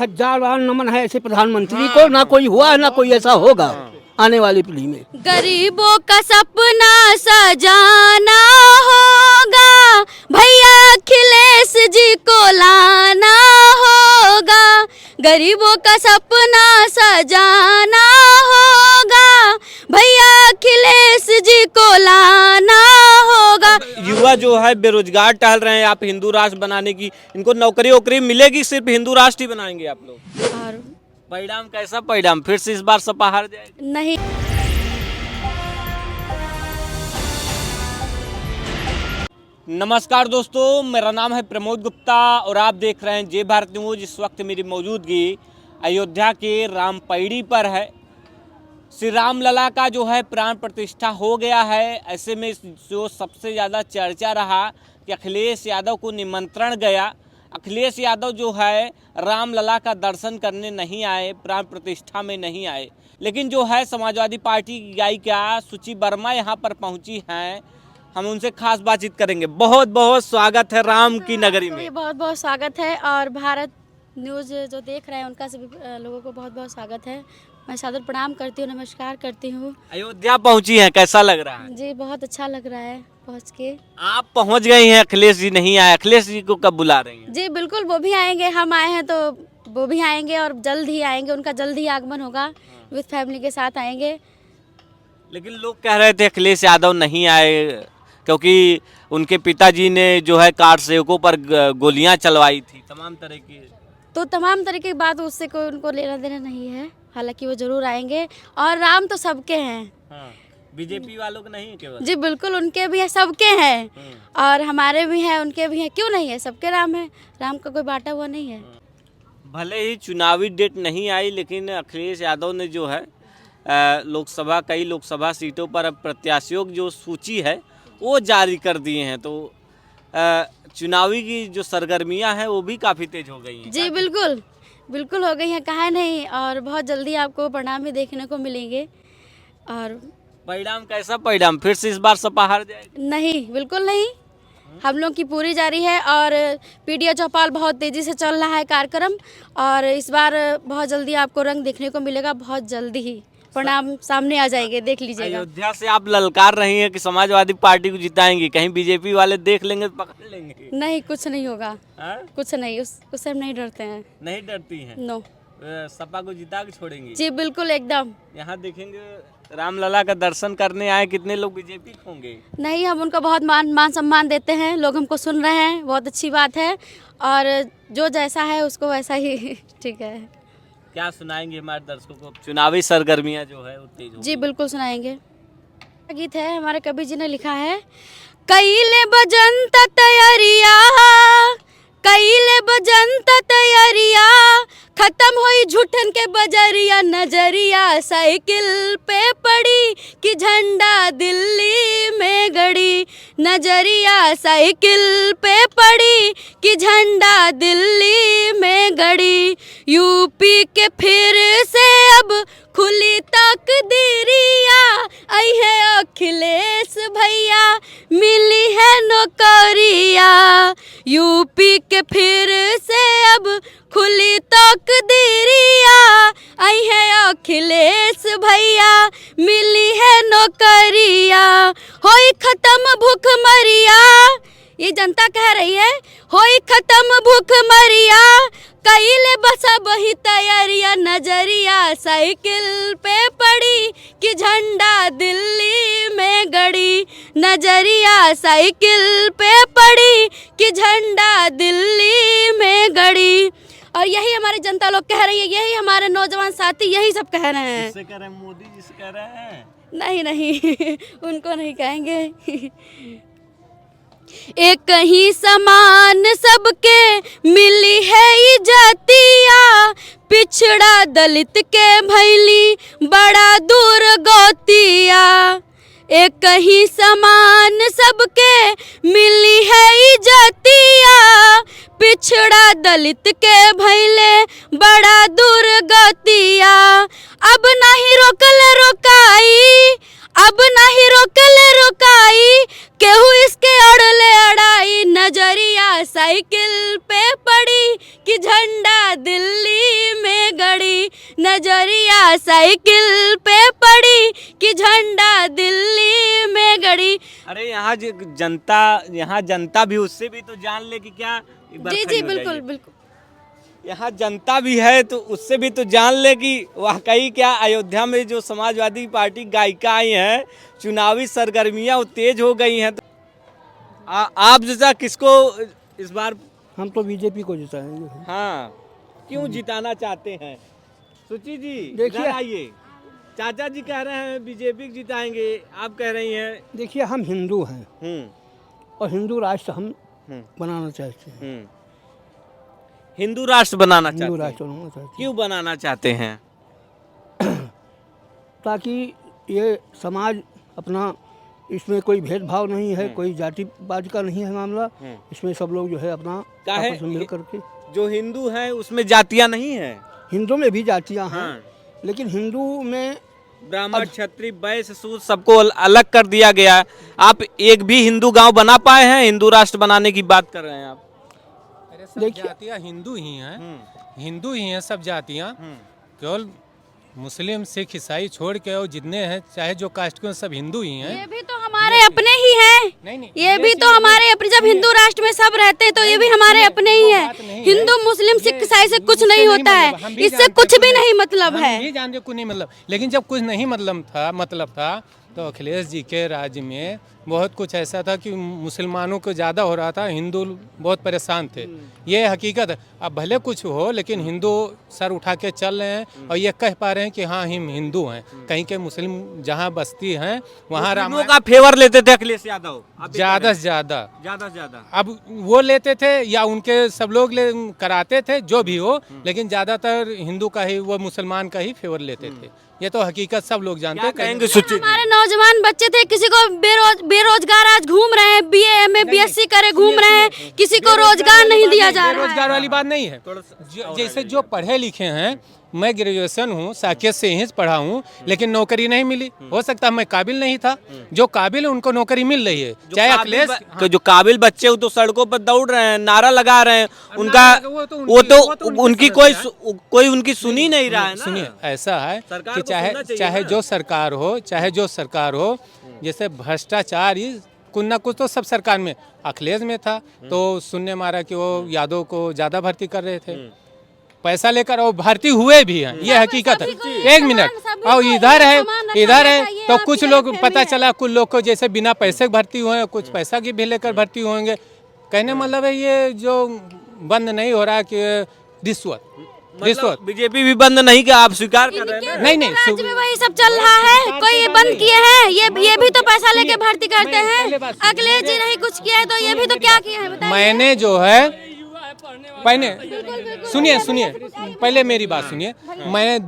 हजार बार नमन है ऐसे प्रधानमंत्री को, ना कोई हुआ ना कोई ऐसा होगा आने वाली पीढ़ी में। गरीबों का सपना सजाना होगा, भैया अखिलेश जी को लाना होगा। गरीबों का सपना सजाना होगा, भैया अखिलेश जी को लाना होगा। युवा जो है बेरोजगार टहल रहे हैं, आप हिंदू राष्ट्र बनाने की, इनको नौकरी वोकरी मिलेगी, सिर्फ हिंदू राष्ट्र ही बनाएंगे आप लोग? और परिणाम कैसा परिणाम, फिर से इस बार सपा हार जाएगी? नहीं, नमस्कार दोस्तों, मेरा नाम है प्रमोद गुप्ता और आप देख रहे हैं जय भारत न्यूज। इस वक्त मेरी मौजूदगी अयोध्या के रामपैड़ी पर है। श्री राम लला का जो है प्राण प्रतिष्ठा हो गया है। ऐसे में जो सबसे ज़्यादा चर्चा रहा कि अखिलेश यादव को निमंत्रण गया। अखिलेश यादव जो है राम लला का दर्शन करने नहीं आए, प्राण प्रतिष्ठा में नहीं आए, लेकिन जो है समाजवादी पार्टी की गायिका सुचि वर्मा यहाँ पर पहुँची हैं। हम उनसे खास बातचीत करेंगे। बहुत बहुत स्वागत है राम की नगरी में। बहुत बहुत स्वागत है और भारत न्यूज़ जो देख रहे हैं उनका सभी लोगों को बहुत बहुत स्वागत है। मैं सादर प्रणाम करती हूँ, नमस्कार करती हूँ। अयोध्या पहुंची हैं, कैसा लग रहा है? जी बहुत अच्छा लग रहा है पहुँच के। आप पहुंच गई हैं, अखिलेश जी नहीं आए। अखिलेश जी को कब बुला रही हैं? जी बिल्कुल, वो भी आएंगे, हम आए हैं तो वो भी आएंगे और जल्द ही आएंगे। उनका जल्द ही आगमन होगा, विद फैमिली के साथ आएंगे। लेकिन लोग कह रहे थे अखिलेश यादव नहीं आए क्योंकि उनके पिताजी ने जो है कार सेवकों पर गोलियां चलवाई थी, तमाम तरह की। तो तमाम तरह की बात उससे कोई उनको लेना देना नहीं है। हालांकि वो जरूर आएंगे और राम तो सबके हैं। हाँ, बीजेपी वालों के नहीं है केवल? जी बिल्कुल, उनके भी है, सबके हैं और हमारे भी हैं, उनके भी हैं। क्यों नहीं है, सबके राम है। राम का कोई बांटा हुआ नहीं है। भले ही चुनावी डेट नहीं आई, लेकिन अखिलेश यादव ने जो है कई लोकसभा सीटों पर अब प्रत्याशियों की जो सूची है वो जारी कर दिए हैं। तो चुनावी की जो सरगर्मियां हैं वो भी काफ़ी तेज हो गई हैं। जी बिल्कुल बिल्कुल हो गई हैं, कहा नहीं। और बहुत जल्दी आपको परिणाम भी देखने को मिलेंगे। और परिणाम कैसा परिणाम, फिर से इस बार सपा हार जाएगी? नहीं, बिल्कुल नहीं। हम लोग की पूरी जारी है और पीडिया चौपाल बहुत तेज़ी से चल रहा है कार्यक्रम। और इस बार बहुत जल्दी आपको रंग देखने को मिलेगा, बहुत जल्दी ही परिणाम सामने आ जाएंगे, देख लीजिएगा। अयोध्या से आप ललकार रही हैं कि समाजवादी पार्टी को जिताएंगी, कहीं बीजेपी वाले देख लेंगे तो पकड़ लेंगे? नहीं, कुछ नहीं होगा। हाँ? कुछ नहीं, उससे हम नहीं डरते हैं। नहीं डरती हैं? नो। सपा को जिता के छोड़ेंगी? जी बिल्कुल, एकदम। यहाँ देखेंगे रामलला का दर्शन करने आए, कितने लोग बीजेपी के होंगे? नहीं, हम उनको बहुत मान सम्मान देते हैं। लोग हमको सुन रहे हैं, बहुत अच्छी बात है। और जो जैसा है उसको वैसा ही ठीक है। क्या सुनाएंगे हमारे दर्शकों को? चुनावी सरगर्मियां जो है वो तेज हो जी बिल्कुल सुनाएंगे। गीत है, हमारे कवि जी ने लिखा है। कैले बजंत तैयारिया, कैले बजंत तैयारिया, खत्म हुई झूठन के बजरिया। नजरिया साइकिल पे पड़ी कि झंडा दिल्ली में गड़ी। नजरिया साइकिल पे पड़ी कि झंडा दिल्ली में गड़ी। यूपी के फिर से अब खुली तकदीरिया, आई है अखिलेश भैया, मिली है नौकरिया। यूपी के फिर से अब खुली तकदीरिया, आई है अखिलेश भैया, मिली है नौकरिया। होई खत्म भूखमरिया, ये जनता कह रही है। होई खत्म भूखमरिया, कैले बसा बही तैयारिया। नजरिया साइकिल पे पड़ी कि झंडा दिल्ली में गड़ी। नजरिया साइकिल पे पड़ी कि झंडा दिल्ली में गड़ी। और यही हमारी जनता लोग कह रही है, यही हमारे नौजवान साथी यही सब कह रहे हैं। किससे कह रहे हैं? मोदी जी से कह रहे हैं? नहीं नहीं उनको नहीं कहेंगे। एक ही समान सबके मिली है इज्जतिया, पिछड़ा दलित के भैली बड़ा दूर गौतिया। एक ही समान सबके मिली है इज्जतिया, पिछड़ा दलित के भैले बड़ा दूर गतिया। अब नहीं रोकल रोकाई, अब नहीं रोकल रोकाई, केहू इसके अड़ले अड़ाई। नजरिया साइकिल पे पड़ी कि झंडा दिल्ली में गड़ी, नजरिया साइकिल पे पड़ी कि झंडा दिल्ली में गड़ी। अरे यहाँ यहाँ जनता भी उससे भी तो जान ले कि क्या। एक बार जी खड़ी जी हो बिल्कुल जाइए। बिल्कुल। यहाँ जनता भी है तो उससे भी तो जान ले कि वाकई क्या अयोध्या में जो समाजवादी पार्टी गायिका आई हैं, चुनावी सरगर्मियाँ तेज हो गई हैं। तो आप जैसा किसको इस बार? हम तो बीजेपी को जिताएंगे। हाँ, क्यों जिताना चाहते हैं? सुची जी देखिए- इधर आइए। चाचा जी कह रहे हैं बीजेपी को जिताएंगे, आप कह रही हैं। देखिए हम हिंदू हैं और हिंदू राष्ट्र हम हम्म, बनाना चाहते हैं। हिंदू राष्ट्र बनाना हिंदू चाहते हैं। राष्ट्र बनाना चाहते हैं क्यों बनाना चाहते हैं? ताकि ये समाज अपना, इसमें कोई भेदभाव नहीं है, कोई जातिवाद का नहीं है मामला। इसमें सब लोग जो है अपना काहे? आपस में मिल करके। जो हिंदू हैं उसमें जातियां नहीं हैं। हिंदू में भी जातियां हैं, हाँ। लेकिन हिंदू में ब्राह्मण, क्षत्रिय, वैश्य, शूद्र सबको अलग कर दिया गया है। आप एक भी हिंदू गांव बना पाए हैं? हिंदू राष्ट्र बनाने की बात कर रहे हैं आप। अरे सब जातियाँ हिंदू ही हैं, हिंदू ही हैं सब जातियाँ। केवल मुस्लिम, सिख, ईसाई छोड़ के और जितने हैं चाहे जो कास्ट के सब हिंदू ही हैं। ये भी तो हमारे अपने ही हैं। नहीं, ये भी तो हमारे अपने, जब हिंदू राष्ट्र में सब रहते हैं तो ये भी हमारे अपने ही हैं। हिंदू मुस्लिम सिख ईसाई से कुछ नहीं होता है, इससे कुछ भी नहीं मतलब है। हम भी जानते कुछ नहीं मतलब, लेकिन जब कुछ नहीं मतलब था तो अखिलेश जी के राज्य में बहुत कुछ ऐसा था कि मुसलमानों को ज़्यादा हो रहा था, हिंदू बहुत परेशान थे। ये हकीकत है। अब भले कुछ हो लेकिन हिंदू सर उठा के चल रहे हैं और ये कह पा रहे हैं कि हाँ हम हिंदू हैं। कहीं के मुस्लिम जहाँ बस्ती हैं वहाँ मुस्लिमों का फेवर लेते थे अखिलेश यादव, ज़्यादा से ज़्यादा ज्यादा। अब वो लेते थे या उनके सब लोग कराते थे, जो भी हो, लेकिन ज़्यादातर हिंदू का ही, वो मुसलमान का ही फेवर लेते थे। ये तो हकीकत सब लोग जानते हैं। कहेंगे सुची? हमारे नौजवान बच्चे थे, किसी को बेरोजगार आज घूम रहे हैं, बीए एमए बीएससी करे घूम रहे हैं, किसी को रोजगार नहीं दिया जा रहा है। रोजगार वाली बात नहीं है। जैसे जो पढ़े लिखे हैं, मैं ग्रेजुएशन हूँ, साकेत से ही पढ़ा हूँ, लेकिन नौकरी नहीं मिली। हो सकता है मैं काबिल नहीं था, जो काबिल है उनको नौकरी मिल रही है। चाहे अखिलेश, जो काबिल बच्चे वो तो सड़कों पर दौड़ रहे हैं, नारा लगा रहे हैं, उनका वो तो उनकी कोई उनकी सुनी नहीं रहा है ना। सुनिए, ऐसा है सरकार कि को सुनना चाहिए चाहे ना। जो सरकार हो, जैसे भ्रष्टाचार ही कुछ ना कुछ तो सब सरकार में, अखिलेश में था तो सुनने मारा कि वो यादव को ज्यादा भर्ती कर रहे थे पैसा लेकर, और भर्ती हुए भी हैं। ये हकीकत है। एक मिनट, और इधर है तो कुछ लोग पता चला, कुछ लोग को जैसे बिना पैसे भर्ती हुए हैं, कुछ पैसा की भी लेकर भर्ती होंगे। कहने मतलब है ये जो बंद नहीं हो रहा कि रिश्वत बीजेपी भी बंद नहीं किया, आप स्वीकार कर रहे हैं ना? नहीं राज्य में वही सब चल रहा है, कोई ये बंद किए हैं? ये भी तो पैसा लेके भर्ती करते हैं। अखिलेश जी नहीं कुछ किया है तो ये भी तो क्या किया है बताइए। मैंने जो है सुनिए पहले मेरी बात सुनिए। मैंने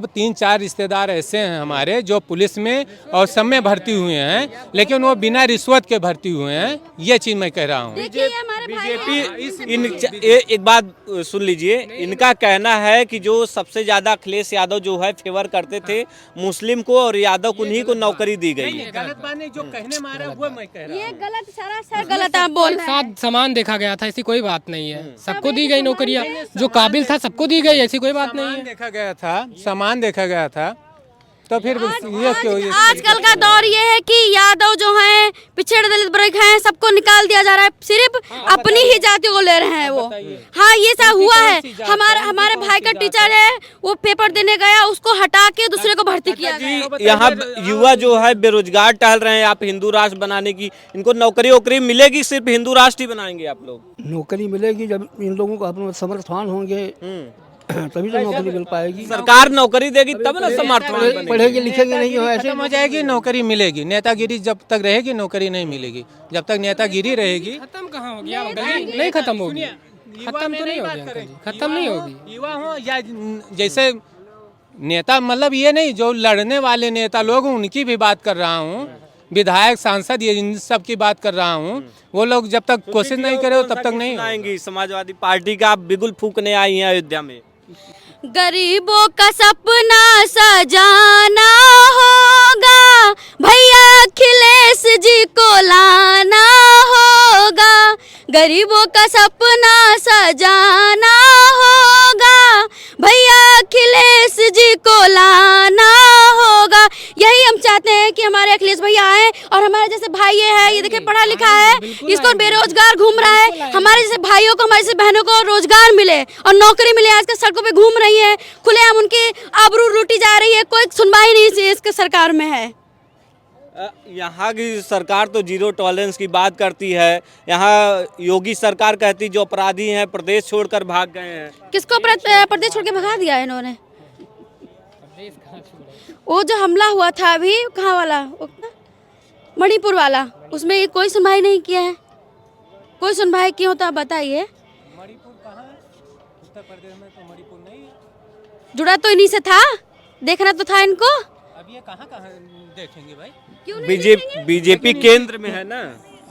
3-4 रिश्तेदार ऐसे हैं हमारे जो पुलिस में और सब में भर्ती हुए हैं, लेकिन वो बिना रिश्वत के भर्ती हुए हैं। ये चीज मैं कह रहा हूँ। बीजेपी एक बात सुन लीजिए, इनका कहना है कि जो सबसे ज्यादा अखिलेश यादव जो है फेवर करते थे मुस्लिम को, और यादव को उन्हीं को नौकरी दी गई है। गलत बात नहीं, जो कहने मारा वो मैं कह रहा हूँ। ये गलत, सरासर गलत आप बोल रहे हैं। साथ समान देखा गया था, ऐसी कोई बात नहीं है। सबको दी गई नौकरियां, जो काबिल था सबको दी गई, ऐसी कोई बात नहीं है। सामान देखा गया था तो फिर ये क्यों? आजकल का दौर ये है कि यादव जो हैं, पिछड़े दलित वर्ग हैं, सबको निकाल दिया जा रहा है, सिर्फ अपनी ही जाति को ले रहे हैं वो। हाँ, ये सब हुआ है। हमारे भाई का टीचर है, वो पेपर देने गया, उसको हटा के दूसरे को भर्ती किया गया। यहाँ युवा जो है बेरोजगार टहल रहे हैं, आप हिंदू राष्ट्र बनाने की, इनको नौकरी वोकरी मिलेगी? सिर्फ हिंदू राष्ट्र ही बनाएंगे आप लोग? नौकरी मिलेगी जब इन लोगों को अपना समर्थन होंगे, तभी तो नौकरी मिल पाएगी। सरकार नौकरी देगी तब ना समर्थन। पढ़ेंगे लिखेंगे नहीं हो ऐसे खत्म हो जाएगी, नौकरी मिलेगी। नेतागिरी जब तक रहेगी नौकरी नहीं मिलेगी। जब तक नेतागिरी रहेगी। खत्म कहाँ हो गया? नहीं खत्म होगी, खत्म तो नहीं होगी अंकल जी, खत्म नहीं होगी। युवा हो या जैसे नेता, मतलब ये नहीं जो लड़ने वाले नेता लोग उनकी भी बात कर रहा हूँ, विधायक सांसद ये इन सब की बात कर रहा हूँ। वो लोग जब तक कोशिश नहीं करे तब तक नहीं आएंगी। समाजवादी पार्टी का आप बिगुल फूकने आई हैं अयोध्या में। गरीबों का सपना सजाना होगा, भैया अखिलेश जी को लाना होगा। गरीबों का सपना सजाना होगा, भैया अखिलेश जी को लाना होगा। यही हम चाहते हैं कि हमारे अखिलेश भैया आए और हमारे जैसे भाई ये देखिए पढ़ा लिखा है, इसको बेरोजगार घूम रहा है, हमारे जैसे भाइयों को, हमारे जैसे बहनों को रोजगार मिले और नौकरी मिले। आजकल सड़कों पे घूम रही है, खुलेआम उनकी आबरू लूटी जा रही है, कोई सुनवाई नहीं इसके सरकार में है। यहाँ की सरकार तो जीरो टॉलरेंस की बात करती है। यहाँ योगी सरकार कहती जो अपराधी हैं प्रदेश छोड़कर भाग गए हैं। किसको प्रदेश छोड़ के भगा दिया है इन्होंने? वो जो हमला हुआ था अभी, कहाँ वाला, मणिपुर वाला, उसमें कोई सुनवाई नहीं किया है। कोई सुनवाई की हो तो आप बताइए। मणिपुर कहाँ है? उत्तर प्रदेश में तो मणिपुर नहीं है। जुड़ा तो इन्हीं से था, देखना तो था इनको। अब ये कहाँ देखेंगे भाई? बीजेपी केंद्र में है ना,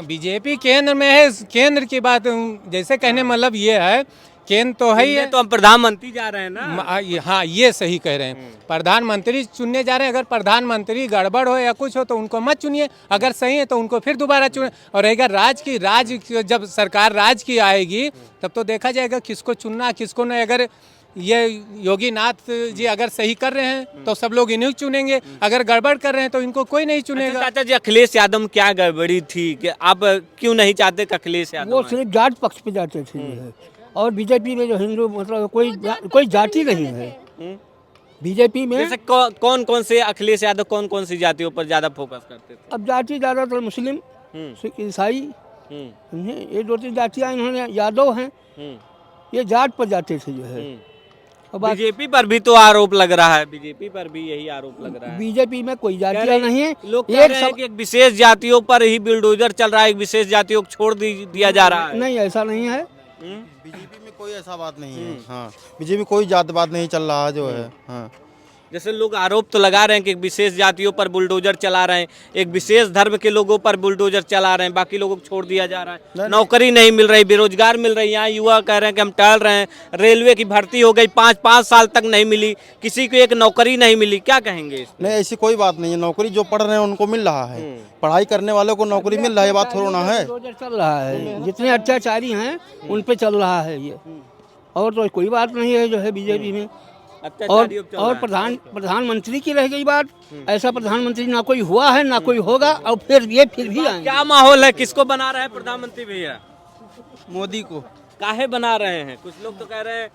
बीजेपी केंद्र में है। केंद्र की बात जैसे कहने मतलब ये है, केंद्र तो है ही, तो हम प्रधानमंत्री जा रहे हैं ना। हाँ ये सही कह रहे हैं, प्रधानमंत्री चुनने जा रहे हैं। अगर प्रधानमंत्री गड़बड़ हो या कुछ हो तो उनको मत चुनिए, अगर सही है तो उनको फिर दोबारा चुने। और अगर राज जब सरकार राज की आएगी तब तो देखा जाएगा किसको चुनना किसको नहीं। अगर ये योगी नाथ जी अगर सही कर रहे हैं तो सब लोग इन्हीं चुनेंगे, अगर गड़बड़ कर रहे हैं तो इनको कोई नहीं चुनेगा। चाचा जी, अखिलेश यादव में क्या गड़बड़ी थी कि आप क्यों नहीं चाहते कि अखिलेश यादव वो आए? सिर्फ जाट पक्ष पे जाते थे जो है। और बीजेपी में जो हिंदू मतलब कोई जाति नहीं है बीजेपी में। जैसे कौन कौन से अखिलेश यादव कौन कौन सी जातियों पर ज्यादा फोकस करते थे? अब जाति ज़्यादातर मुस्लिम, सिख, ईसाई, ये 2-3 जातियाँ इन्होंने, यादव हैं, ये जाट पर जाते थे जो है। बीजेपी पर भी तो आरोप लग रहा है, बीजेपी पर भी यही आरोप लग रहा है। बीजेपी में कोई जातियाँ नहीं है। लोग कह रहे हैं कि एक विशेष जातियों पर ही बुलडोजर चल रहा है, एक विशेष जातियों को छोड़ दिया जा रहा है। नहीं, ऐसा नहीं है। बीजेपी में कोई ऐसा बात नहीं है। हाँ, बीजेपी में कोई जातवाद नहीं चल रहा जो है। हाँ, जैसे लोग आरोप तो लगा रहे हैं कि एक विशेष जातियों पर बुलडोजर चला रहे हैं, एक विशेष धर्म के लोगों पर बुलडोजर चला रहे हैं, बाकी लोगों को छोड़ दिया जा रहा है। नौकरी नहीं मिल रही, बेरोजगार मिल रही। यहाँ युवा कह रहे हैं कि हम टहल रहे हैं, रेलवे की भर्ती हो गई, 5-5 साल तक नहीं मिली, किसी को एक नौकरी नहीं मिली। क्या कहेंगे? नहीं, ऐसी कोई बात नहीं है। नौकरी जो पढ़ रहे हैं उनको मिल रहा है, पढ़ाई करने वालों को नौकरी मिल रहा है, ये बात थोड़ा ना है। चल रहा है, जितने अत्याचारी हैं उन पे चल रहा है ये, और तो कोई बात नहीं है जो है बीजेपी में। और प्रधानमंत्री की रह गई बात, ऐसा प्रधानमंत्री ना कोई हुआ है ना कोई होगा, और फिर भी आएंगे। क्या माहौल है, किसको बना रहे हैं प्रधानमंत्री भैया? मोदी को। काहे बना रहे हैं? कुछ लोग तो कह रहे हैं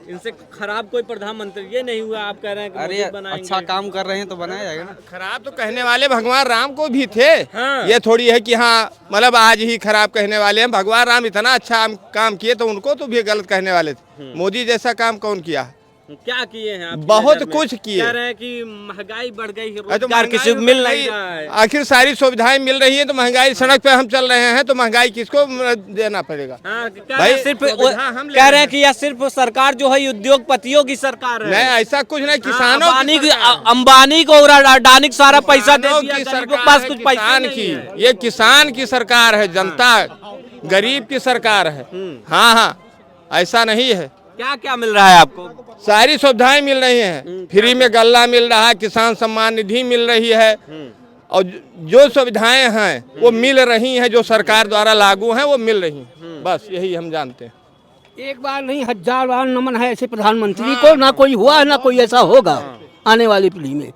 इनसे खराब कोई प्रधानमंत्री ये नहीं हुआ, आप कह रहे हैं कि मोदी बनाएंगे। अच्छा काम कर रहे हैं तो बनाया जाएगा ना। खराब तो कहने वाले भगवान राम को भी थे। हाँ। ये थोड़ी है कि हाँ मतलब आज ही खराब कहने वाले हैं। भगवान राम इतना अच्छा काम किए तो उनको तो भी गलत कहने वाले थे। मोदी जैसा काम कौन किया? क्या किए हैं आप? बहुत कुछ किए। कह रहे हैं कि महंगाई बढ़ गई, रोजगार किसी को मिल नहीं रहा है। आखिर सारी सुविधाएं मिल रही है तो महंगाई, सड़क पे हम चल रहे हैं तो महंगाई किसको देना पड़ेगा? भाई सिर्फ कह रहे हैं कि यह सिर्फ सरकार जो है उद्योगपतियों की सरकार है। नहीं, ऐसा कुछ नहीं। किसानों अंबानी को और अडानी को सारा पैसा दे दिया, की गरीबों के पास कुछ पैसा नहीं है। ये किसान की सरकार है, जनता गरीब की सरकार है। हाँ हाँ, ऐसा नहीं है। क्या क्या मिल रहा है आपको? सारी सुविधाएं मिल रही हैं। फ्री में गल्ला मिल रहा है, किसान सम्मान निधि मिल रही है, और जो सुविधाएं हैं वो मिल रही हैं, जो सरकार द्वारा लागू हैं वो मिल रही हैं। बस यही हम जानते हैं। एक बार नहीं 1000 बार नमन है ऐसे प्रधानमंत्री को, ना कोई हुआ है ना कोई ऐसा होगा आने वाली पीढ़ी में।